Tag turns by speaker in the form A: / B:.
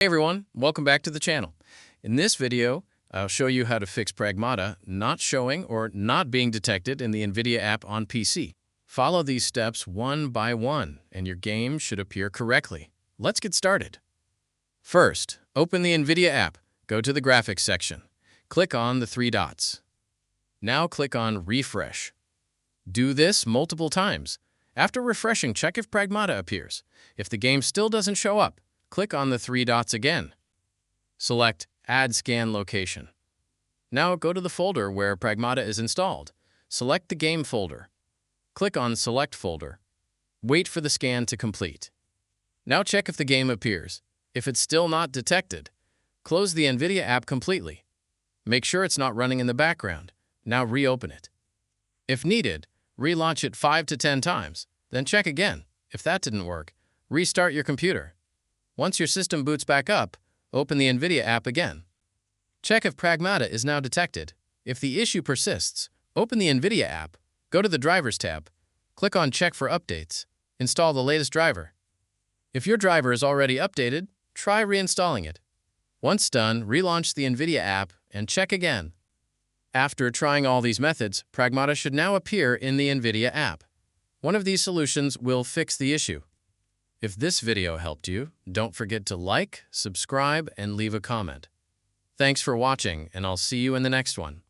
A: Hey everyone, welcome back to the channel. In this video, I'll show you how to fix Pragmata not showing or not being detected in the NVIDIA app on PC. Follow these steps one by one, and your game should appear correctly. Let's get started. First, open the NVIDIA app. Go to the Graphics section. Click on the three dots. Now click on Refresh. Do this multiple times. After refreshing, check if Pragmata appears. If the game still doesn't show up, click on the three dots again. Select Add Scan Location. Now go to the folder where Pragmata is installed. Select the game folder. Click on Select Folder. Wait for the scan to complete. Now check if the game appears. If it's still not detected, close the NVIDIA app completely. Make sure it's not running in the background. Now reopen it. If needed, relaunch it 5 to 10 times. Then check again. If that didn't work, restart your computer. Once your system boots back up, open the NVIDIA app again. Check if Pragmata is now detected. If the issue persists, open the NVIDIA app, go to the Drivers tab, click on Check for Updates, install the latest driver. If your driver is already updated, try reinstalling it. Once done, relaunch the NVIDIA app and check again. After trying all these methods, Pragmata should now appear in the NVIDIA app. One of these solutions will fix the issue. If this video helped you, don't forget to like, subscribe, and leave a comment. Thanks for watching, and I'll see you in the next one.